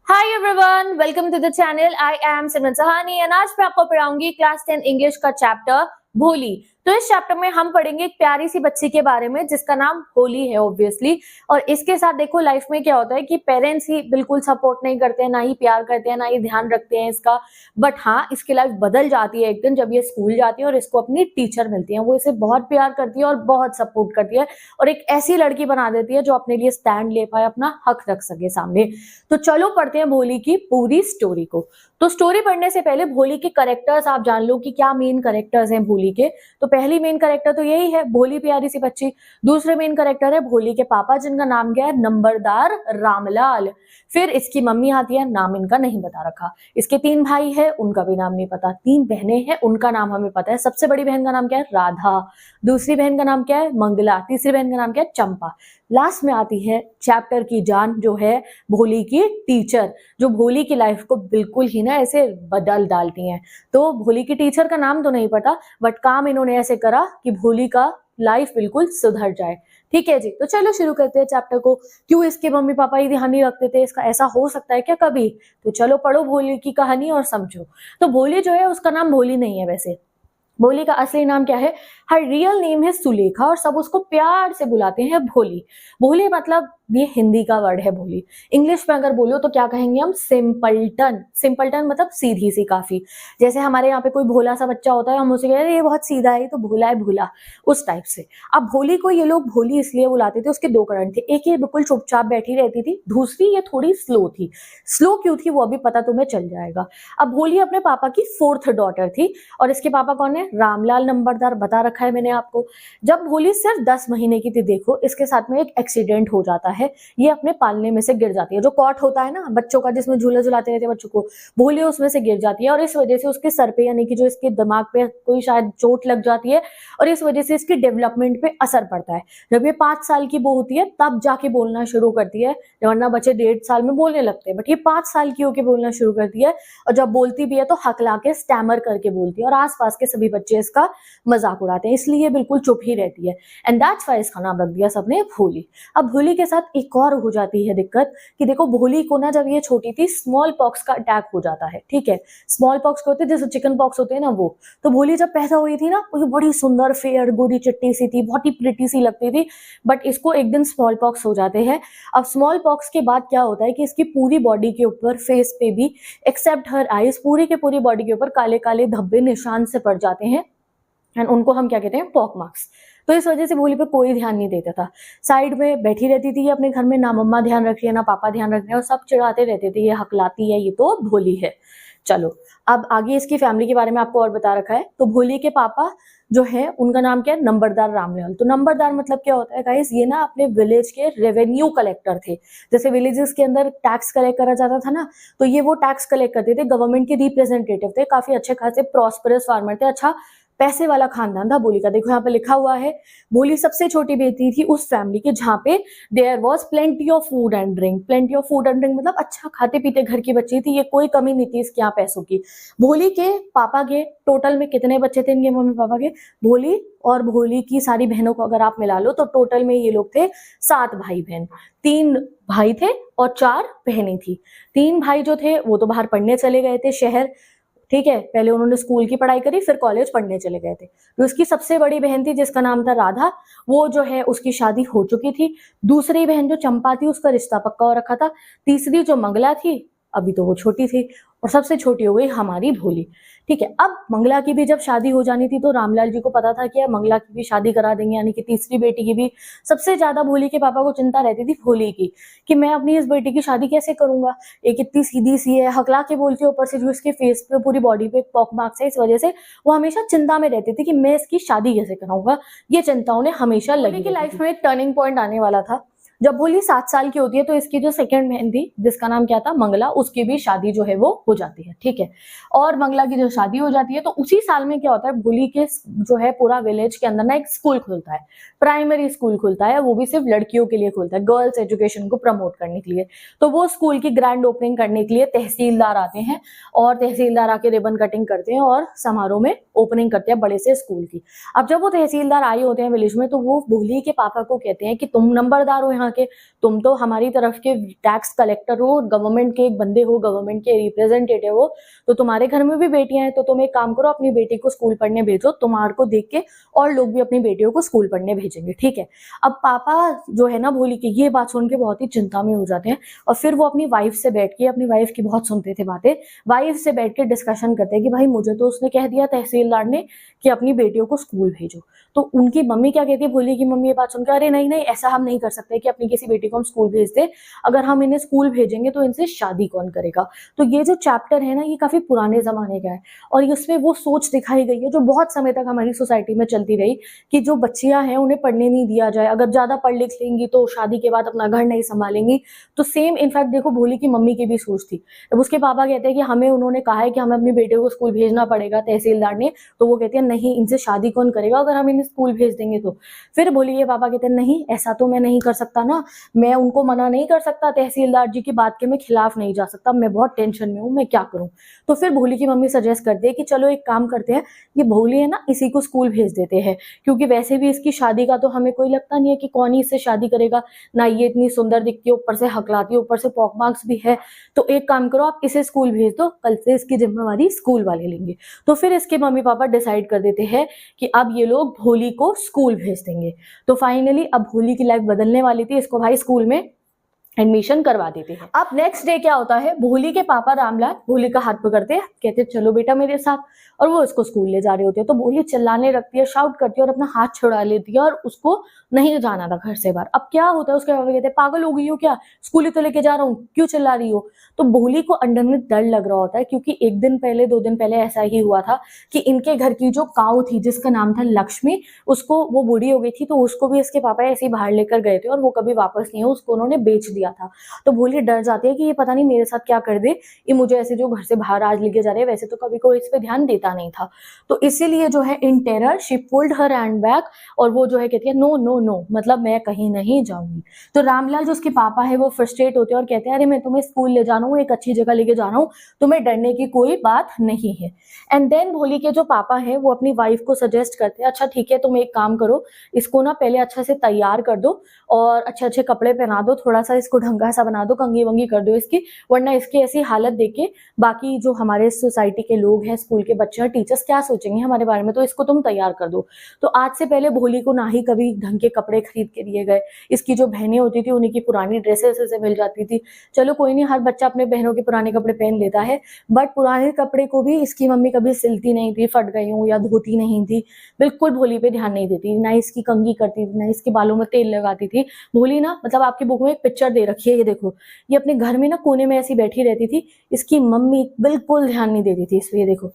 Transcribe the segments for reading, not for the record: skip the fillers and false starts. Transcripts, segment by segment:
Hi everyone, welcome to the channel. I am Simran Sahani and आज मैं आपको पढ़ाऊंगी क्लास 10 इंग्लिश का चैप्टर भोली। तो इस चैप्टर में हम पढ़ेंगे एक प्यारी सी बच्ची के बारे में जिसका नाम होली है ऑब्वियसली। और इसके साथ देखो लाइफ में क्या होता है कि पेरेंट्स ही बिल्कुल सपोर्ट नहीं करते हैं, ना ही प्यार करते हैं, ना ही ध्यान रखते हैं इसका। बट हाँ, इसकी लाइफ बदल जाती है एक दिन जब ये स्कूल जाती है और इसको अपनी टीचर मिलती है। वो इसे बहुत प्यार करती है और बहुत सपोर्ट करती है और एक ऐसी लड़की बना देती है जो अपने लिए स्टैंड ले पाए, अपना हक रख सके सामने। तो चलो पढ़ते हैं भोली की पूरी स्टोरी को। तो स्टोरी पढ़ने से पहले भोली के करेक्टर्स आप जान लो कि क्या मेन करेक्टर्स हैं भोली के। तो पहली मेन करेक्टर तो यही है, भोली प्यारी सी बच्ची। दूसरे मेन करेक्टर है भोली के पापा जिनका नाम क्या है, नंबरदार रामलाल। फिर इसकी मम्मी आती है, नाम इनका नहीं बता रखा। इसके 3 भाई है, उनका भी नाम नहीं पता। 3 बहनें हैं, उनका नाम हमें पता है। सबसे बड़ी बहन का नाम क्या है, राधा। दूसरी बहन का नाम क्या है, मंगला। तीसरी बहन का नाम क्या है, चंपा। लास्ट में आती है चैप्टर की जान जो है भोली की टीचर, जो भोली की लाइफ को बिल्कुल ही ना ऐसे बदल डालती हैं। तो भोली की टीचर का नाम तो नहीं पता, बट काम इन्होंने ऐसे करा कि भोली का लाइफ बिल्कुल सुधर जाए। ठीक है जी, तो चलो शुरू करते हैं चैप्टर को। क्यों इसके मम्मी पापा ही ध्यान नहीं रखते थे, इसका ऐसा हो सकता है क्या कभी? तो चलो पढ़ो भोली की कहानी और समझो। तो भोली जो है उसका नाम भोली नहीं है वैसे। भोली का असली नाम क्या है? हर रियल नेम है सुलेखा और सब उसको प्यार से बुलाते हैं भोली। भोली मतलब ये हिंदी का वर्ड है भोली। इंग्लिश में अगर बोलो तो क्या कहेंगे हम? सिंपलटन। सिंपलटन मतलब सीधी सी काफी। जैसे हमारे यहाँ पे कोई भोला सा बच्चा होता है, हम उसे कहते हैं ये बहुत सीधा है, ये तो भोला है भोला, उस टाइप से। अब भोली को ये लोग भोली इसलिए बुलाते थे, उसके 2 कारण थे। एक ये बिल्कुल चुपचाप बैठी रहती थी, दूसरी ये थोड़ी स्लो थी। स्लो क्यों थी वो अभी पता तुम्हें चल जाएगा। अब भोली अपने पापा की 4th डॉटर थी और इसके पापा कौन है? रामलाल नंबरदार, बता रखा है मैंने आपको। जब भोली सिर्फ 10 महीने की थी, देखो इसके साथ में एक एक्सीडेंट हो जाता है। ये अपने पालने में से गिर जाती है, जो कॉट होता है ना बच्चों का जिसमें झूले झुलाते रहते हैं बच्चों को, भोली उसमें से गिर जाती है और इस वजह से उसके सर पे यानी कि जो इसके दिमाग पे कोई शायद चोट लग जाती है और इस वजह से इसकी डेवलपमेंट पे असर पड़ता है। जब ये 5 साल की वो होती है तब जाके बोलना शुरू करती है, वरना बच्चे 1.5 साल में बोलने लगते हैं, बट ये 5 साल की होकर बोलना शुरू करती है। और जब बोलती भी है तो हकला के स्टैमर करके बोलती है और आसपास के सभी बच्चे इसका मजाक उड़ाते हैं, इसलिए बिल्कुल चुप ही रहती है। एंड दैट्स व्हाई इसका नाम रख दिया सबने भोली। अब भोली के साथ एक और हो जाती है दिक्कत कि देखो भोली को ना जब ये छोटी थी स्मॉल पॉक्स का अटैक हो जाता है। ठीक है, स्मॉल पॉक्स होते हैं जैसे चिकन पॉक्स होते हैं ना वो। तो भोली जब पैदा हुई थी ना, वो बड़ी सुंदर फेयर गोरी चिट्टी सी थी, बहुत ही प्रिटी सी लगती थी। बट इसको एक दिन स्मॉल पॉक्स हो जाते हैं। अब स्मॉल पॉक्स के बाद क्या होता है कि इसकी पूरी बॉडी के ऊपर, फेस पे भी एक्सेप्ट हर आईज, पूरी के पूरी बॉडी के ऊपर काले काले धब्बे निशान से पड़ जाते हैं एंड उनको हम क्या कहते हैं? Pock marks. तो इस वजह से भोली पे कोई ध्यान नहीं देता था, साइड में बैठी रहती थी अपने घर में, ना मम्मा ध्यान रख रही है ना पापा ध्यान रख रहे हैं और सब चिढ़ाते रहते थे ये हकलाती है, ये तो भोली है। चलो अब आगे इसकी फैमिली के बारे में आपको और बता रखा है। तो भोली के पापा जो है उनका नाम क्या है? नंबरदार रामलाल। तो नंबरदार मतलब क्या होता है गाइस? ये ना अपने विलेज के रेवेन्यू कलेक्टर थे। जैसे विलेजेस के अंदर टैक्स कलेक्ट करा जाता था ना, तो ये वो टैक्स कलेक्ट करते थे, गवर्नमेंट के रिप्रेजेंटेटिव थे, काफी अच्छे खासे प्रॉस्परस फार्मर थे, अच्छा पैसे वाला खानदान था भोली का। देखो यहाँ पे लिखा हुआ है भोली सबसे छोटी बेटी थी उस फैमिली की जहाँ पे there was plenty of food and drink. Plenty of food and drink मतलब अच्छा खाते पीते घर की बच्ची थी, ये कोई कमी नहीं थी इसके यहाँ पैसों की। भोली के पापा के टोटल में कितने बच्चे थे इनके मम्मी पापा के? भोली और भोली की सारी बहनों को अगर आप मिला लो तो टोटल में ये लोग थे 7 भाई बहन। 3 भाई थे और 4 बहनें थी। 3 भाई जो थे वो तो बाहर पढ़ने चले गए थे शहर। ठीक है, पहले उन्होंने स्कूल की पढ़ाई करी, फिर कॉलेज पढ़ने चले गए थे। तो उसकी सबसे बड़ी बहन थी जिसका नाम था राधा, वो जो है उसकी शादी हो चुकी थी। दूसरी बहन जो चंपा थी उसका रिश्ता पक्का हो रखा था। तीसरी जो मंगला थी अभी तो वो छोटी थी और सबसे छोटी हो गई हमारी भोली। ठीक है, अब मंगला की भी जब शादी हो जानी थी तो रामलाल जी को पता था कि मंगला की भी शादी करा देंगे, यानी कि तीसरी बेटी की भी। सबसे ज्यादा भोली के पापा को चिंता रहती थी भोली की कि मैं अपनी इस बेटी की शादी कैसे करूंगा, एक इतनी सीधी सी है, हकला के बोलती है, ऊपर से जो इसके फेस पे पूरी बॉडी पे पॉक मार्क्स है, इस वजह से वो हमेशा चिंता में रहती थी कि मैं इसकी शादी कैसे कराऊंगा। ये चिंता उन्हें हमेशा लगी की लाइफ में एक टर्निंग पॉइंट आने वाला था। जब भोली 7 साल की होती है तो इसकी जो सेकंड बहन थी जिसका नाम क्या था? मंगला, उसकी भी शादी जो है वो हो जाती है। ठीक है, और मंगला की जो शादी हो जाती है तो उसी साल में क्या होता है, भोली के जो है पूरा विलेज के अंदर ना एक स्कूल खुलता है, प्राइमरी स्कूल खुलता है, वो भी सिर्फ लड़कियों के लिए खुलता है, गर्ल्स एजुकेशन को प्रमोट करने के लिए। तो वो स्कूल की ग्रैंड ओपनिंग करने के लिए तहसीलदार आते हैं और तहसीलदार आके रिबन कटिंग करते हैं और समारोह में ओपनिंग करते हैं बड़े से स्कूल की। अब जब वो तहसीलदार आए होते हैं विलेज में तो वो भोली के पापा को कहते हैं कि तुम नंबरदार हो यहाँ ना के, तुम तो हमारी तरफ के टैक्स कलेक्टर हो, गवर्नमेंट के एक बंदे हो, गवर्नमेंट के रिप्रेजेंटेटिव हो, तो तुम्हारे घर में भी बेटियां हैं, तो तुम एक काम करो, अपनी बेटी को स्कूल पढ़ने भेजो, तुम्हारे को देख के और लोग भी अपनी बेटियों को स्कूल पढ़ने भेजेंगे, ठीक है। अब पापा जो है ना भोली की, ये बात सुन के बहुत ही चिंता में हो जाते हैं और फिर वो अपनी वाइफ से बैठ के, अपनी वाइफ की बहुत सुनते थे बातें, वाइफ से बैठ के डिस्कशन करते हैं कि भाई मुझे तो उसने कह दिया तहसीलदार ने कि अपनी बेटियों को स्कूल भेजो। तो उनकी मम्मी क्या कहती है, भोली की मम्मी ये बात सुनकर, अरे नहीं नहीं, ऐसा हम नहीं कर सकते कि अपनी किसी बेटी को हम स्कूल भेज दे, अगर हम इन्हें स्कूल भेजेंगे तो इनसे शादी कौन करेगा। तो ये जो चैप्टर है ना, ये काफी पुराने जमाने का है और इसमें वो सोच दिखाई गई है जो बहुत समय तक हमारी सोसाइटी में चलती रही कि जो बच्चियां हैं उन्हें पढ़ने नहीं दिया जाए, अगर ज्यादा पढ़ लिख लेंगी तो शादी के बाद अपना घर नहीं संभालेंगी। तो सेम इनफैक्ट देखो भोली की मम्मी की भी सोच थी। जब उसके पापा कहते हैं कि हमें उन्होंने कहा है कि हमें अपनी बेटे को स्कूल भेजना पड़ेगा तहसीलदार ने, तो वो कहते हैं नहीं, इनसे शादी कौन करेगा अगर हम इन्हें स्कूल भेज देंगे तो। फिर भोली के पापा कहते हैं नहीं, ऐसा तो मैं नहीं कर सकता ना, मैं उनको मना नहीं कर सकता, तहसीलदार जी की बात के मैं खिलाफ नहीं जा सकता, मैं बहुत टेंशन में हूँ, मैं क्या करूँ। तो फिर भोली की मम्मी सजेस्ट करते हैं कि चलो एक काम करते हैं, ये भोली है ना, इसी को स्कूल भेज देते हैं, क्योंकि वैसे भी इसकी शादी का तो हमें कोई लगता नहीं है कि कौन ही इससे शादी करेगा, ना ये इतनी सुंदर दिखती है, ऊपर से हकलाती है, ऊपर से पॉक मार्क्स भी है। तो एक काम करो, आप इसे स्कूल भेज दो, कल से इसकी जिम्मेवारी स्कूल वाले लेंगे। तो फिर इसके मम्मी पापा डिसाइड कर देते हैं कि अब ये लोग भोली को स्कूल भेज देंगे। तो फाइनली अब भोली की लाइफ बदलने वाली थी, इसको भाई स्कूल में एडमिशन करवा देते हैं। अब नेक्स्ट डे क्या होता है, भोली के पापा रामलाल भोली का हाथ पकड़ते हैं, कहते हैं चलो बेटा मेरे साथ, और वो उसको स्कूल ले जा रहे होते हैं। तो भोली चिल्लाने लगती है, शाउट करती है और अपना हाथ छुड़ा लेती है और उसको नहीं जाना था घर से बाहर। अब क्या होता है, उसके पापा कहते हैं पागल हो गई हो क्या, स्कूल ही तो लेके जा रहा हूँ, क्यों चिल्ला रही हो। तो भोली को अंदर में डर लग रहा होता है, क्योंकि एक दिन पहले 2 दिन पहले ऐसा ही हुआ था कि इनके घर की जो काऊ थी जिसका नाम था लक्ष्मी, उसको, वो बूढ़ी हो गई थी, तो उसको भी इसके पापा ऐसे ही बाहर लेकर गए थे और वो कभी वापस नहीं है, उसको उन्होंने बेच दिया था। तो भोली डर जाती है कि ये पता नहीं मेरे साथ क्या कर दे, ये मुझे ऐसे जो घर से बाहर आज लेके जा रहे हैं, वैसे तो कभी कोई इस पे ध्यान देता नहीं था। तो इसीलिए जो है इन terror she pulled her hand back, और वो जो है कहती है नो नो नो, मतलब मैं कहीं नहीं जाऊंगी। तो रामलाल जो उसके पापा है वो फ्रस्ट्रेट होते हैं और कहते हैं अरे मैं तुम्हें स्कूल ले जा रहा हूँ, एक अच्छी जगह लेके जा रहा हूँ, तुम्हें डरने की कोई बात नहीं है। एंड देन भोली के जो पापा है वो अपनी वाइफ को सजेस्ट करते हैं, अच्छा ठीक है तुम एक काम करो, इसको ना पहले अच्छा से तैयार कर दो और अच्छे अच्छे कपड़े पहना दो, थोड़ा सा इसको ढंगा सा बना दो, कंघी वंगी कर दो इसकी, वरना इसकी ऐसी हालत देख के बाकी जो हमारे सोसाइटी के लोग हैं, स्कूल के बच्चे हैं, टीचर्स क्या सोचेंगे हमारे बारे में, तो इसको तुम तैयार कर दो। तो आज से पहले भोली को ना ही कभी ढंग के कपड़े खरीद के दिए गए, इसकी जो बहनें होती थी उन्हीं की पुरानी ड्रेसेस से मिल जाती थी। चलो कोई नहीं, हर बच्चा अपने बहनों के पुराने कपड़े पहन लेता है, बट पुराने कपड़े को भी इसकी मम्मी कभी सिलती नहीं थी, फट गई हूँ या धोती नहीं थी, बिल्कुल भोली पे ध्यान नहीं देती, ना इसकी कंघी करती थी, ना इसके बालों में तेल लगाती थी। भोली ना, मतलब आपकी बुक में एक पिक्चर दे रखी है, ये देखो, ये अपने घर में ना कोने में ऐसी बैठी रहती थी, इसकी मम्मी बिल्कुल ध्यान नहीं देती थी इस पे। ये देखो,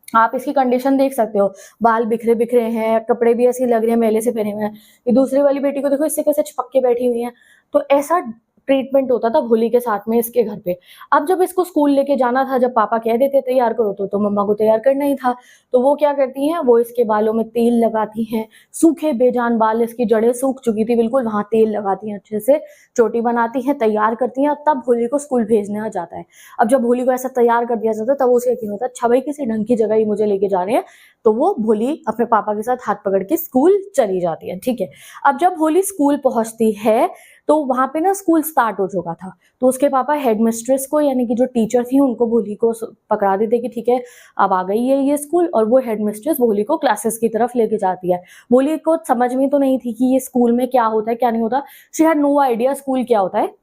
आप इसकी कंडीशन देख सकते हो, बाल बिखरे बिखरे हैं, कपड़े भी ऐसे लग रहे हैं मैले से पहने हुए हैं। ये दूसरी वाली बेटी को देखो, इससे कैसे चिपक के बैठी हुई है। तो ऐसा ट्रीटमेंट होता था भोली के साथ में इसके घर पे। अब जब इसको स्कूल लेके जाना था, जब पापा कह देते तैयार करो, तो मम्मा को तैयार करना ही था। तो वो क्या करती हैं, वो इसके बालों में तेल लगाती हैं, सूखे बेजान बाल, इसकी जड़ें सूख चुकी थी बिल्कुल, वहां तेल लगाती हैं, अच्छे से चोटी बनाती हैं, तैयार करती हैं, तब भोली को स्कूल भेजने आ जाता है। अब जब भोली को ऐसा तैयार कर दिया जाता है तब उसे यकीन होता है अच्छा भाई किसी ढंग की जगह ही मुझे लेके जा रहे हैं। तो वो भोली अपने पापा के साथ हाथ पकड़ के स्कूल चली जाती है, ठीक है। अब जब भोली स्कूल पहुंचती है तो वहां पे ना स्कूल स्टार्ट हो चुका था, तो उसके पापा हेडमिस्ट्रेस को, यानी कि जो टीचर थी उनको, भोली को पकड़ा देते कि ठीक है अब आ गई है ये स्कूल, और वो हेडमिस्ट्रेस भोली को क्लासेस की तरफ लेके जाती है। भोली को समझ में तो नहीं थी कि ये स्कूल में क्या होता है क्या नहीं होता, she had no idea school क्या होता है।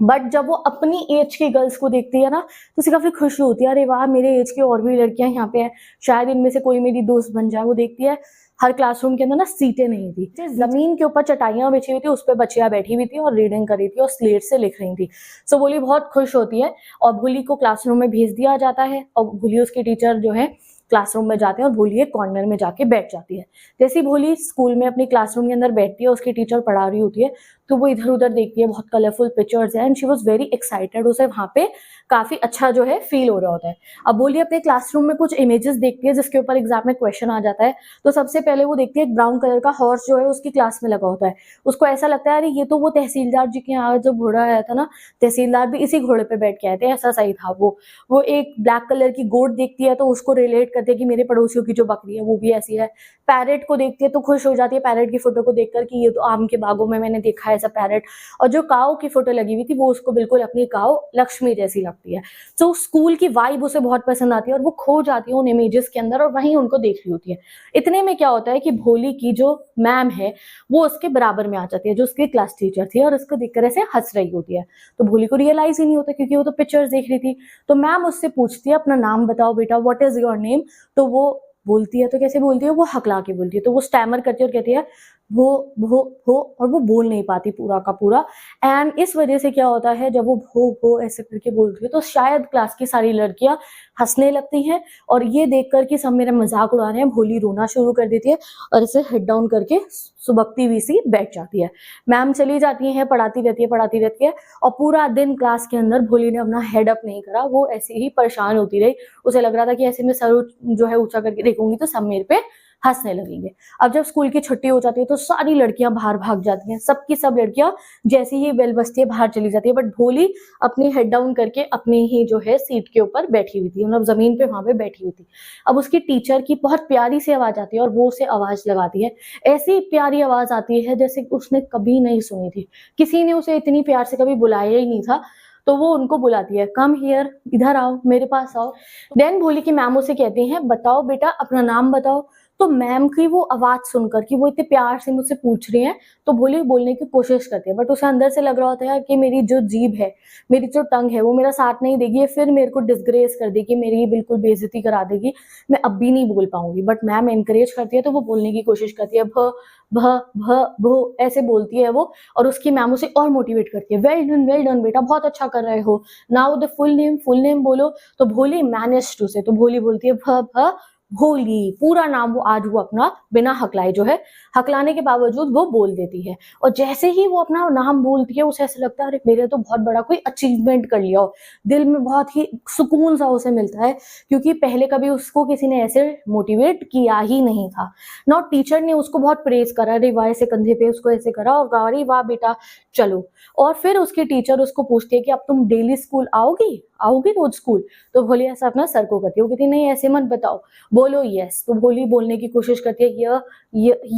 बट जब वो अपनी एज की गर्ल्स को देखती है ना तो उसे काफी खुशी होती है, अरे वाह मेरे एज की और भी लड़कियां यहाँ पे हैं, शायद इनमें से कोई मेरी दोस्त बन जाए। वो देखती है हर क्लासरूम के अंदर ना सीटें नहीं थी, जमीन के ऊपर चटाइयां बिछी हुई थी, उस पर बच्चियां बैठी हुई थी और रीडिंग कर रही थी और स्लेट से लिख रही थी। सो भोली बहुत खुश होती है और भोली को क्लासरूम में भेज दिया जाता है, और भोली उसकी टीचर जो है क्लासरूम में जाते हैं और भोली एक कॉर्नर में जाके बैठ जाती है। जैसे ही भोली स्कूल में अपनी क्लासरूम के अंदर बैठती है, उसकी टीचर पढ़ा रही होती है, तो वो इधर उधर देखती है, बहुत कलरफुल पिक्चर्स है and she was very excited, उसे वहां पे काफी अच्छा जो है फील हो रहा होता है। अब भोली अपने क्लासरूम में कुछ इमेजेस देखती है जिसके ऊपर एग्जाम में क्वेश्चन आ जाता है। तो सबसे पहले वो देखती है एक ब्राउन कलर का हॉर्स जो है उसकी क्लास में लगा होता है। उसको ऐसा लगता है अरे ये तो वो तहसीलदार जी के यहाँ जो घोड़ा आया था ना, तहसीलदार भी इसी घोड़े पे बैठ के आए थे, ऐसा सही था वो एक ब्लैक कलर की गोट देखती है तो उसको रिलेट करते हैं कि मेरे पड़ोसियों की जो बकरी है वो भी ऐसी है। पैरेट को देखती है तो खुश हो जाती है पैरेट की फोटो को देखकर कि ये तो आम के बागों में मैंने देखा है एज अ पैरेट, और जो काऊ की फोटो लगी हुई थी वो उसको बिल्कुल अपनी काऊ लक्ष्मी जैसी लगती है। तो स्कूल की वाइब उसे बहुत पसंद आती है और वो खो जाती है उन इमेजेस के अंदर और वहीं उनको देख रही होती है। इतने में क्या होता है कि भोली की जो मैम है वो उसके बराबर में आ जाती है, जो उसकी क्लास टीचर थी, और उसको देख कर ऐसे हंस रही होती है। तो भोली को रियलाइज ही नहीं होता क्योंकि वो तो पिक्चर्स देख रही थी। तो मैम उससे पूछती है अपना नाम बताओ बेटा, व्हाट इज योर नेम। तो वो बोलती है, तो कैसे बोलती है, वो हकला के बोलती है। तो वो स्टैमर करती है और कहती है वो भो, और वो बोल नहीं पाती पूरा का पूरा। एंड इस वजह से क्या होता है, जब वो भो ऐसे करके बोलती है तो शायद क्लास की सारी लड़कियां हंसने लगती हैं, और ये देखकर कि सब मेरा मजाक उड़ा रहे हैं, भोली रोना शुरू कर देती है और इसे हेड डाउन करके सुबकती हुई सी बैठ जाती है। मैम चली जाती है, पढ़ाती रहती है, और पूरा दिन क्लास के अंदर भोली ने अपना हेड अप नहीं करा, वो ऐसे ही परेशान होती रही। उसे लग रहा था कि ऐसे में सर जो है ऊंचा करके देखूंगी तो सब मेरे पे हंसने लगेंगे। अब जब स्कूल की छुट्टी हो जाती है तो सारी लड़कियां बाहर भाग जाती हैं, सबकी सब लड़कियां जैसे ही बेल बजती है बाहर चली जाती है, बट भोली अपनी हेड डाउन करके अपनी ही जो है सीट के ऊपर बैठी हुई थी, मतलब जमीन पे वहां पे बैठी हुई थी। अब उसकी टीचर की बहुत प्यारी सी आवाज आती है और वो उसे आवाज लगाती है। ऐसी प्यारी आवाज आती है जैसे उसने कभी नहीं सुनी थी, किसी ने उसे इतनी प्यार से कभी बुलाया ही नहीं था। तो वो उनको बुलाती है, कम हियर, इधर आओ, मेरे पास आओ। देन भोली की मैम उसे कहती हैं बताओ बेटा अपना नाम बताओ। तो मैम की वो आवाज सुनकर कि वो इतने प्यार से मुझसे पूछ रही हैं, तो भोली बोलने की कोशिश करती है, बट उसे अंदर से लग रहा होता है कि मेरी जो जीभ है, मेरी जो टंग है, वो मेरा साथ नहीं देगी, ये फिर मेरे को डिसग्रेस कर देगी, मेरी बिल्कुल बेइज्जती करा देगी, मैं अब भी नहीं बोल पाऊंगी। बट मैम एनकरेज करती है तो वो बोलने की कोशिश करती है, भ भ भ भो ऐसे बोलती है वो, और उसकी मैम उसे और मोटिवेट करती है, वेल डन बेटा, बहुत अच्छा कर रहे हो, नाउ द फुल नेम बोलो। तो भोली मैनेज टू से, तो भोली बोलती है भ भ भोली, पूरा नाम वो आज वो अपना बिना हकलाए जो है, हकलाने के बावजूद वो बोल देती है। और जैसे ही वो अपना नाम बोलती है उसे ऐसा लगता है अरे मेरे तो बहुत बड़ा कोई अचीवमेंट कर लिया हो, दिल में बहुत ही सुकून सा उसे मिलता है, क्योंकि पहले कभी उसको किसी ने ऐसे मोटिवेट किया ही नहीं था। ना टीचर ने उसको बहुत प्रेज करा, अरे वाह ऐसे कंधे पे उसको ऐसे करा और कहा अरे वाह बेटा चलो। और फिर उसकी टीचर उसको पूछती है कि अब तुम डेली स्कूल आओगी, आओगी रोज स्कूल। तो भोली ऐसा अपना सर को करती है, वो कहती नहीं ऐसे मत बताओ, बोलो यस। तो भोली बोलने की कोशिश करती है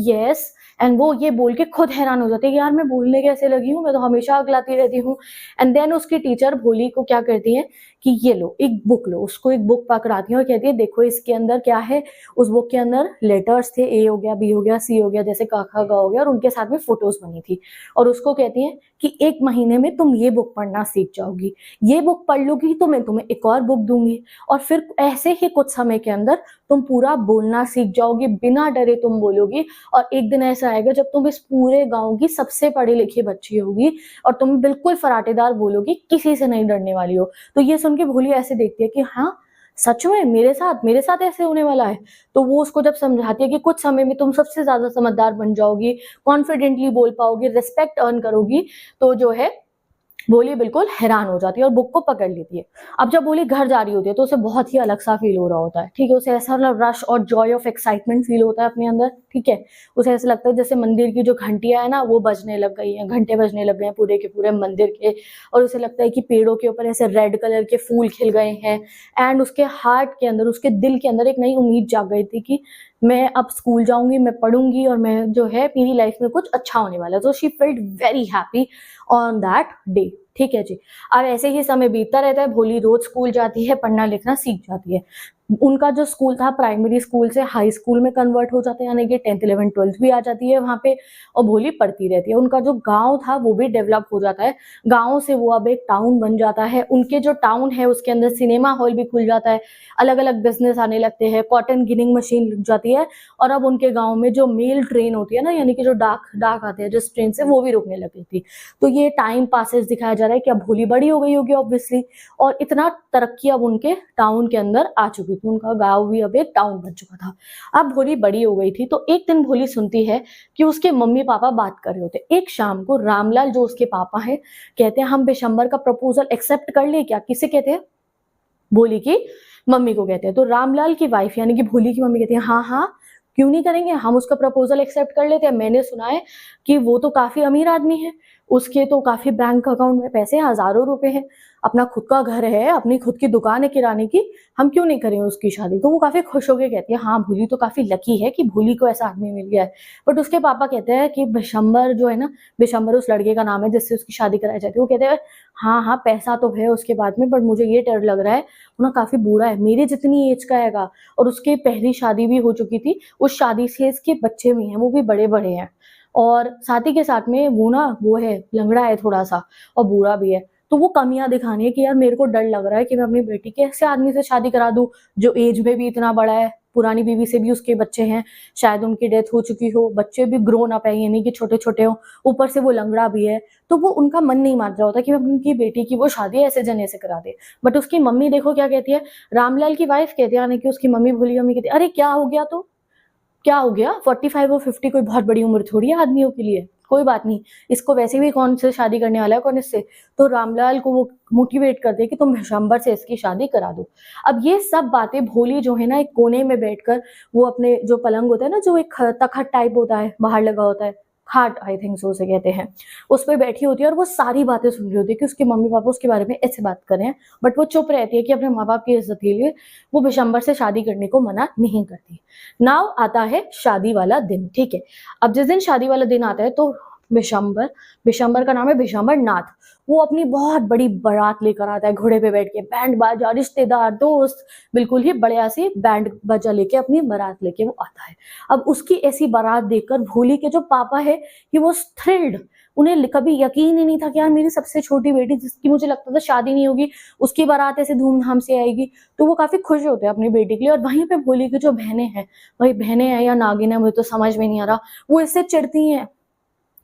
यस, एंड वो ये बोल के खुद हैरान हो जाती है कि यार मैं बोलने कैसे लगी हूँ, मैं तो हमेशा अगलाती रहती हूँ। एंड देन उसकी टीचर भोली को क्या करती है कि ये लो एक बुक लो, उसको एक बुक पकड़ाती है और कहती है देखो इसके अंदर क्या है। उस बुक के अंदर लेटर्स थे, ए हो गया, बी हो गया, सी हो गया, जैसे क ख ग हो गया, और उनके साथ में फोटोज बनी थी। और उसको कहती है कि 1 महीने में तुम ये बुक पढ़ना सीख जाओगी, ये बुक पढ़ लोगी तो मैं तुम्हें एक और बुक दूंगी, और फिर ऐसे ही कुछ समय के अंदर तुम पूरा बोलना सीख जाओगी, बिना डरे तुम बोलोगी। और एक दिन ऐसा आएगा जब तुम इस पूरे गांव की सबसे पढ़ी लिखी बच्ची होगी और तुम बिल्कुल फराटेदार बोलोगी, किसी से नहीं डरने वाली हो। तो ये सुन के भोली ऐसे देखती है कि हाँ सच में मेरे साथ ऐसे होने वाला है। तो वो उसको जब समझाती है कि कुछ समय में तुम सबसे ज्यादा समझदार बन जाओगी, कॉन्फिडेंटली बोल पाओगी, रिस्पेक्ट अर्न करोगी, तो जो है भोली बिल्कुल हैरान हो जाती है और बुक को पकड़ लेती है। अब जब भोली घर जा रही होती है तो उसे बहुत ही अलग सा फील हो रहा होता है, ठीक है, उसे ऐसा रश और जॉय ऑफ एक्साइटमेंट फील होता है अपने अंदर, ठीक है। उसे ऐसा लगता है जैसे मंदिर की जो घंटियां है ना वो बजने लग गई हैं, घंटे बजने लग गए हैं पूरे के पूरे मंदिर के, और उसे लगता है कि पेड़ों के ऊपर ऐसे रेड कलर के फूल खिल गए हैं। एंड उसके हार्ट के अंदर, उसके दिल के अंदर एक नई उम्मीद जाग गई थी कि मैं अब स्कूल जाऊंगी, मैं पढ़ूंगी, और मैं जो है मेरी लाइफ में कुछ अच्छा होने वाला है। तो she felt very happy on that day, ठीक है जी। अब ऐसे ही समय बीतता रहता है, भोली रोज स्कूल जाती है, पढ़ना लिखना सीख जाती है। उनका जो स्कूल था प्राइमरी स्कूल से हाई स्कूल में कन्वर्ट हो जाता है, यानी कि 10th 11th 12th भी आ जाती है वहां पे, और भोली पढ़ती रहती है। उनका जो गांव था वो भी डेवलप हो जाता है, गांव से वो अब एक टाउन बन जाता है। उनके जो टाउन है उसके अंदर सिनेमा हॉल भी खुल जाता है, अलग अलग बिजनेस आने लगते हैं, कॉटन गिनिंग मशीन लग जाती है, और अब उनके गाँव में जो मेल ट्रेन होती है ना, यानी कि जो डाक आते हैं जिस ट्रेन से, वो भी रुकने लगी थी। तो ये टाइम पासेस दिखाया जा रहा है कि अब भोली बड़ी हो गई होगी ऑब्वियसली, और इतना तरक्की अब उनके टाउन के अंदर आ चुकी थी, उनका गांव भी अब एक टाउन बन चुका था। अब भोली बड़ी हो गई थी तो एक दिन भोली सुनती है कि उसके मम्मी पापा बात कर रहे होते। एक शाम को रामलाल जो उसके पापा हैं कहते हैं हम बिशंबर का प्रपोजल एक्सेप्ट कर ले क्या। किसे कहते हैं? भोली की मम्मी को कहते हैं। तो रामलाल की वाइफ यानी कि भोली की मम्मी कहती है हाँ हाँ क्यों नहीं करेंगे, हम उसका प्रपोजल एक्सेप्ट कर लेते हैं। मैंने सुना है कि वो तो काफी अमीर आदमी है, उसके तो काफी बैंक अकाउंट में पैसे हजारों रुपए हैं। अपना खुद का घर है, अपनी खुद की दुकान है किराने की, हम क्यों नहीं करें उसकी शादी। तो वो काफी खुश होकर कहती है हाँ भोली तो काफी लकी है कि भोली को ऐसा आदमी मिल गया है। बट उसके पापा कहते हैं कि बिशंबर जो है ना, बिशंबर उस लड़के का नाम है जिससे उसकी शादी कराई जाती है, वो कहते हैं हाँ हाँ पैसा तो है उसके बाद में, बट मुझे ये डर लग रहा है वो ना काफी बूढ़ा है, मेरी जितनी एज का हैगा, और उसकी पहली शादी भी हो चुकी थी, उस शादी से इसके बच्चे भी हैं, वो भी बड़े बड़े हैं, और साथ ही के साथ में वो ना वो है लंगड़ा है थोड़ा सा और बूढ़ा भी है। तो वो कमियां दिखानी है कि यार मेरे को डर लग रहा है कि मैं अपनी बेटी के ऐसे आदमी से शादी करा दूं जो एज में भी इतना बड़ा है, पुरानी बीवी से भी उसके बच्चे हैं, शायद उनकी डेथ हो चुकी हो, बच्चे भी ग्रोन अप है, यानी कि छोटे छोटे हो, ऊपर से वो लंगड़ा भी है। तो वो उनका मन नहीं मान रहा होता कि उनकी बेटी की वो शादी ऐसे जने से करा दे। बट उसकी मम्मी देखो क्या कहती है, रामलाल की वाइफ कहती है, यानी कि उसकी मम्मी भोली मम्मी कहती है अरे क्या हो गया, तो क्या हो गया, 45 और 50 कोई बहुत बड़ी उम्र थोड़ी है आदमियों के लिए, कोई बात नहीं, इसको वैसे भी कौन से शादी करने वाला है, कौन इससे। तो रामलाल को वो मोटिवेट कर दे कि तुम विशंबर से इसकी शादी करा दो। अब ये सब बातें भोली जो है ना एक कोने में बैठकर, वो अपने जो पलंग होता है ना, जो एक तखत टाइप होता है बाहर लगा होता है, खाट आई थिंक सो उसे कहते हैं, उस पर बैठी होती है और वो सारी बातें सुन रही होती है कि उसके मम्मी पापा उसके बारे में ऐसे बात कर रहे हैं। बट वो चुप रहती है कि अपने माँ बाप की इज्जत के लिए वो विशंबर से शादी करने को मना नहीं करती। नाउ आता है शादी वाला दिन, ठीक है। अब जिस दिन शादी वाला दिन आता है तो विशंबर, विशंबर का नाम है विशंबर नाथ, वो अपनी बहुत बड़ी बारात लेकर आता है घोड़े पे बैठ के, बैंड बाजा, रिश्तेदार, दोस्त, बिल्कुल ही बढ़िया सी बैंड बाजा लेके अपनी बारात लेके वो आता है। अब उसकी ऐसी बारात देखकर भोली के जो पापा है ही वाज थ्रिल्ड, उन्हें कभी यकीन ही नहीं था कि यार मेरी सबसे छोटी बेटी जिसकी मुझे लगता था शादी नहीं होगी, उसकी बारात ऐसे धूमधाम से आएगी। तो वो काफी खुश होते हैं अपनी बेटी के लिए। और वहीं पे भोली की जो बहनें हैं, वही बहनें हैं या नागिन है मुझे तो समझ में नहीं आ रहा, वो इससे चिढ़ती हैं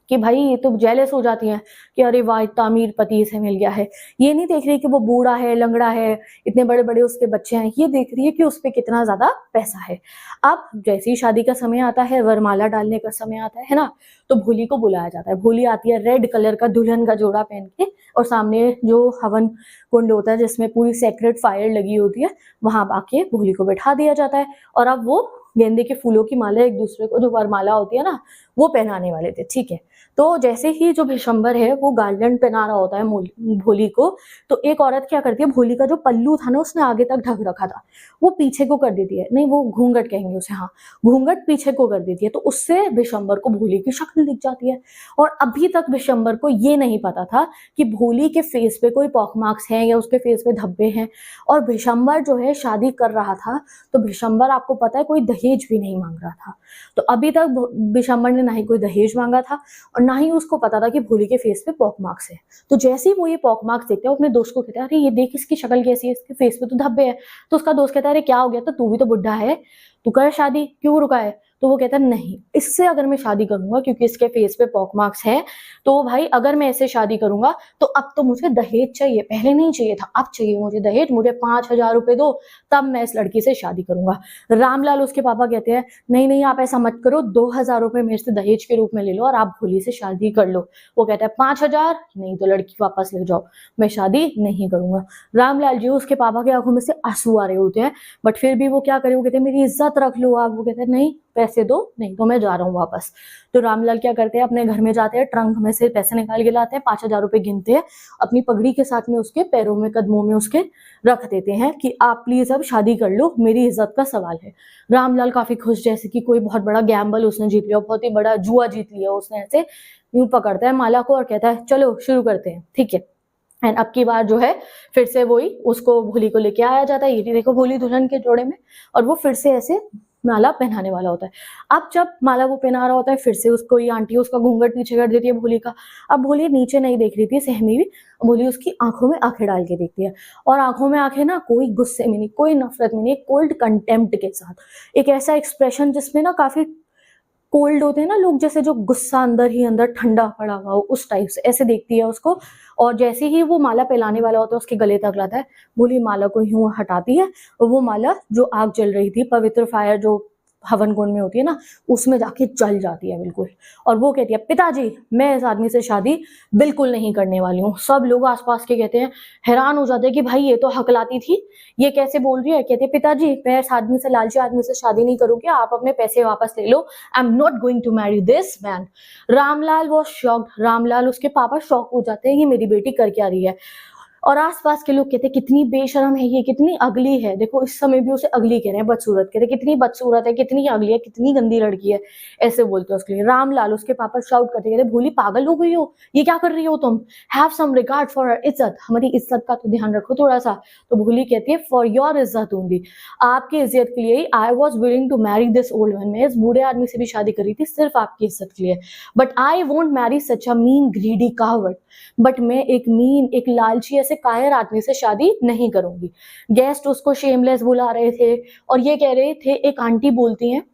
कि भाई ये तो जेलस हो जाती हैं कि अरे वाह इतना अमीर पति से मिल गया है। ये नहीं देख रही कि वो बूढ़ा है, लंगड़ा है, इतने बड़े बड़े उसके बच्चे हैं, ये देख रही है कि उस पे कितना ज्यादा पैसा है। अब जैसे ही शादी का समय आता है, वरमाला डालने का समय आता है ना, तो भोली को बुलाया जाता है। भोली आती है रेड कलर का दुल्हन का जोड़ा पहन के, और सामने जो हवन कुंड होता है जिसमें पूरी सेक्रेट फायर लगी होती है, वहां आके भोली को बैठा दिया जाता है। और अब वो गेंदे के फूलों की माला एक दूसरे को, जो वरमाला होती है ना, वो पहनाने वाले थे, ठीक है। तो जैसे ही जो विशंबर है वो गार्लैंड पहना रहा होता है भोली को, तो एक औरत क्या करती है, भोली का जो पल्लू था ना उसने आगे तक ढक रखा था, वो पीछे को कर देती है, नहीं वो घूंघट कहेंगे उसे, हाँ घूंघट पीछे को कर देती है। तो उससे विशंबर को भोली की शक्ल दिख जाती है। और अभी तक विशंबर को ये नहीं पता था कि भोली के फेस पे कोई पॉक मार्क्स हैं या उसके फेस पे धब्बे हैं। और विशंबर जो है शादी कर रहा था, तो विशंबर आपको पता है कोई दहेज भी नहीं मांग रहा था। तो अभी तक विशंबर ने ना ही कोई दहेज मांगा था और ना ही उसको पता था कि भोली के फेस पे पॉक मार्क्स है। तो जैसे ही वो ये पॉक मार्क्स देखते हैं, अपने दोस्त को कहते हैं अरे ये देख इसकी शक्ल कैसी है, इसके फेस पे तो धब्बे है। तो उसका दोस्त कहता है अरे क्या हो गया, तो तू भी तो बुढ़ा है, तू कर शादी, क्यों रुका है। तो वो कहता है नहीं, इससे अगर मैं शादी करूंगा क्योंकि इसके फेस पे पॉक मार्क्स है, तो भाई अगर मैं ऐसे शादी करूंगा तो अब तो मुझे दहेज चाहिए, पहले नहीं चाहिए था, अब चाहिए मुझे दहेज, मुझे 5,000 रुपए दो, तब मैं इस लड़की से शादी करूंगा। रामलाल उसके पापा कहते हैं नहीं नहीं आप ऐसा मत करो, 2,000 रुपए मेरे से दहेज के रूप में ले लो और आप भोली से शादी कर लो। वो कहता है 5,000 नहीं तो लड़की वापस ले जाओ, मैं शादी नहीं करूंगा। रामलाल जी उसके पापा की आंखों में से आंसू आ रहे होते हैं, बट फिर भी वो क्या करे, वो कहते हैं मेरी इज्जत रख लो आप। वो कहते हैं नहीं पैसे दो, नहीं तो मैं जा रहा हूँ वापस। तो रामलाल क्या करते हैं, अपने घर में जाते हैं, ट्रंक में से पैसे निकाल के लाते हैं, 5,000 रुपए गिनते हैं, अपनी पगड़ी के साथ में उसके पैरों में कदमों में उसके रख देते हैं कि आप प्लीज अब शादी कर लो, मेरी इज्जत का सवाल है। रामलाल काफी खुश, जैसे कि कोई बहुत बड़ा गैम्बल उसने जीत लिया, बहुत ही बड़ा जुआ जीत लिया उसने, ऐसे यूं पकड़ता है माला को और कहता है चलो शुरू करते हैं, ठीक है। एंड अब की बार जो है फिर से वही उसको भोली को लेके आया जाता है, ये देखो भोली दुल्हन के जोड़े में, और वो फिर से ऐसे माला पहनाने वाला होता है। अब जब माला वो पहना रहा होता है, फिर से उसको ये आंटी उसका घूंघट नीचे कर देती है भोली का। अब भोली नीचे नहीं देख रही थी सहमी हुई, भोली उसकी आंखों में आंखें डाल के देखती है, और आंखों में आंखें ना कोई गुस्से में नहीं, कोई नफरत में नहीं, कोल्ड कंटेम्प्ट के साथ, एक ऐसा एक्सप्रेशन जिसमें ना काफी कोल्ड होते हैं ना लोग, जैसे जो गुस्सा अंदर ही अंदर ठंडा पड़ा हुआ हो, उस टाइप से ऐसे देखती है उसको। और जैसे ही वो माला पहलाने वाला होता है उसके गले तक लाता है, भोली माला को यूं हटाती है, और वो माला जो आग जल रही थी, पवित्र फायर जो हवन कुंड में होती है ना, उसमें जाके जल जाती है बिल्कुल। और वो कहती है पिताजी मैं इस आदमी से शादी बिल्कुल नहीं करने वाली हूँ। सब लोग आसपास के कहते हैं, हैरान हो जाते हैं कि भाई ये तो हकलाती थी, ये कैसे बोल रही है। कहती है पिताजी मैं इस आदमी से, लालची आदमी से शादी नहीं करूंगी, आप अपने पैसे वापस ले लो, I am not going to marry this man. Ramlal was shocked, Ramlal उसके पापा शॉक हो जाते हैं, ये मेरी बेटी कर क्या रही है। और आसपास के लोग कहते हैं कितनी बेशरम है ये, कितनी अगली है। देखो इस समय भी उसे अगली कह रहे हैं, बदसूरत कह रहे हैं, कितनी बदसूरत है, कितनी अगली है, कितनी गंदी लड़की है, ऐसे बोलते हैं उसके लिए। रामलाल उसके पापा शाउट करते कहते भोली पागल हो गई हो, ये क्या कर रही हो तुम, हैव सम रिगार्ड फॉर इज्जत, हमारी इज्जत का तो ध्यान रखो थोड़ा सा। तो भोली कहती है फॉर योर इज्जत ओनली, आपकी इज्जत के लिए I was willing to marry this old man, मैं इस बूढ़े आदमी से भी शादी करी थी सिर्फ आपकी इज्जत के लिए। But I won't marry such a mean greedy coward, but मैं एक मीन, एक लालची ऐसे कायर आदमी से शादी नहीं करूंगी। गेस्ट उसको शेमलेस बुला रहे थे और ये कह रहे थे, एक आंटी बोलती हैं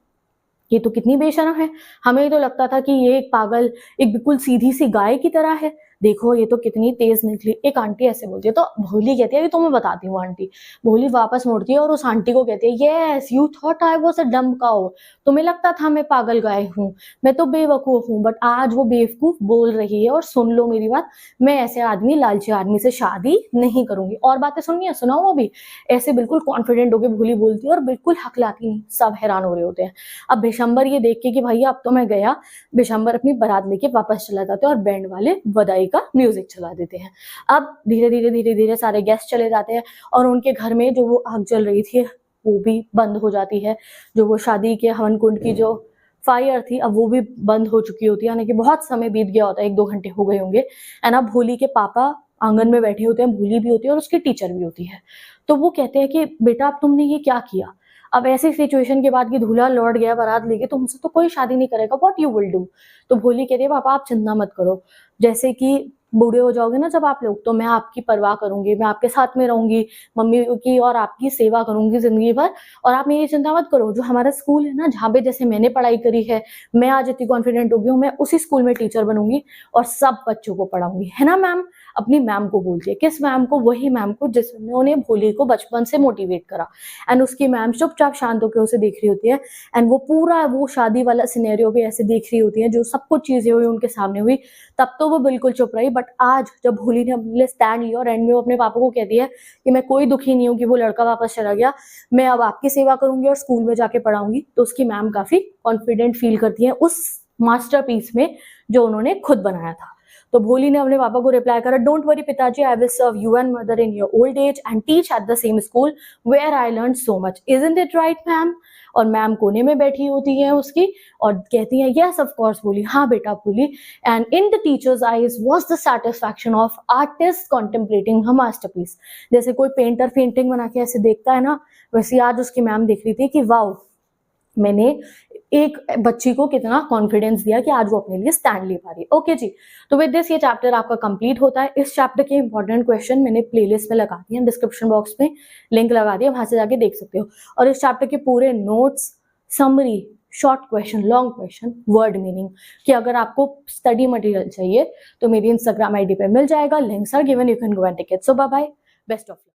ये तो कितनी बेशरम है, हमें तो लगता था कि ये एक पागल, एक बिल्कुल सीधी सी गाय की तरह है, देखो ये तो कितनी तेज निकली, एक आंटी ऐसे बोलती है। तो भोली कहती है कि तो मैं बताती हूँ आंटी। भोली वापस मुड़ती है और उस आंटी को कहती है yes you thought I was a डम काउ, तुम्हें लगता था मैं पागल गाय हूँ, मैं तो बेवकूफ हूँ, बट आज वो बेवकूफ बोल रही है और सुन लो मेरी बात, मैं ऐसे आदमी, लालची आदमी से शादी नहीं करूंगी। और बातें सुननी है, सुनाओ अभी। ऐसे बिल्कुल कॉन्फिडेंट होकर भोली बोलती है और बिल्कुल हकलाती नहीं, सब हैरान हो रहे होते हैं। अब बिशंबर ये देख के कि भैया अब तो मैं गया, बिशंबर अपनी बारात लेके वापस चला जाता है और बैंड वाले बधाई का म्यूजिक चला देते हैं। अब धीरे धीरे सारे गेस्ट चले जाते हैं और उनके घर में जो वो आग जल रही थी वो भी बंद हो जाती है, जो वो शादी के हवन कुंड की जो फायर थी अब वो भी बंद हो चुकी होती है, यानी कि बहुत समय बीत गया होता है, 1-2 घंटे हो गए होंगे। एंड अब भोली के पापा आंगन में बैठे होते हैं, भोली भी होती है और उसकी टीचर भी होती है। तो वो कहते हैं कि बेटा अब तुमने ये क्या किया, अब ऐसी सिचुएशन के बाद कि दूल्हा लौट गया बारात लेके, तो मुझसे तो कोई शादी नहीं करेगा, व्हाट यू विल डू। तो भोली कहती है पापा आप चिंता मत करो, जैसे कि बूढ़े हो जाओगे ना जब आप लोग, तो मैं आपकी परवाह करूंगी, मैं आपके साथ में रहूंगी, मम्मी की और आपकी सेवा करूंगी जिंदगी भर। और आप मेरी चिंता मत करो, जो हमारा स्कूल है ना जहाँ पे जैसे मैंने पढ़ाई करी है, मैं आज इतनी कॉन्फिडेंट हो गई हूँ, मैं उसी स्कूल में टीचर बनूंगी और सब बच्चों को पढ़ाऊंगी, है ना मैम। अपनी मैम को बोलती है, किस मैम को, वही मैम को जिन्होंने भोली को बचपन से मोटिवेट करा। एंड उसकी मैम चुपचाप शांत होकर उसे देख रही होती है एंड वो पूरा वो शादी वाला सिनेरियो भी ऐसे देख रही होती है, जो सब कुछ चीजें हुई उनके सामने हुई, तब तो वो बिल्कुल चुप रही। बट आज जब भोली ने अपने लिए स्टैंड लिया और एंड में वो अपने पापा को कहती है कि मैं कोई दुखी नहीं हूँ कि वो लड़का वापस चला गया, मैं अब आपकी सेवा करूंगी और स्कूल में जाके पढ़ाऊंगी, तो उसकी मैम काफी कॉन्फिडेंट फील करती है उस मास्टरपीस में जो उन्होंने खुद बनाया था। तो भोली ने अपने पापा को रिप्लाई करा, डोंट वरी पिताजी, I will serve you and mother in your old age and teach at the same school where I learn so much, isn't it right ma'am. और मैम कोने में बैठी होती है उसकी और कहती है यस ऑफ कोर्स बोली, हाँ बेटा बोली। And in the teachers eyes was the satisfaction of artist contemplating her masterpiece, जैसे कोई पेंटर पेंटिंग बना के ऐसे देखता है ना, वैसे आज उसकी मैम देख रही थी कि वाओ, मैंने एक बच्ची को कितना कॉन्फिडेंस दिया कि आज वो अपने लिए स्टैंड ले पा रही है। ओके जी, तो विद दिस ये चैप्टर आपका कंप्लीट होता है। इस चैप्टर के इंपॉर्टेंट क्वेश्चन मैंने प्लेलिस्ट में लगा दिए हैं, डिस्क्रिप्शन बॉक्स में लिंक लगा दिया, वहां से जाके देख सकते हो। और इस चैप्टर के पूरे notes, summary, short question, long question, word meaning, कि अगर आपको स्टडी मटेरियल चाहिए तो मेरी इंस्टाग्राम आईडी पे मिल जाएगा, links are given, you can go and take it. So bye bye, best of luck.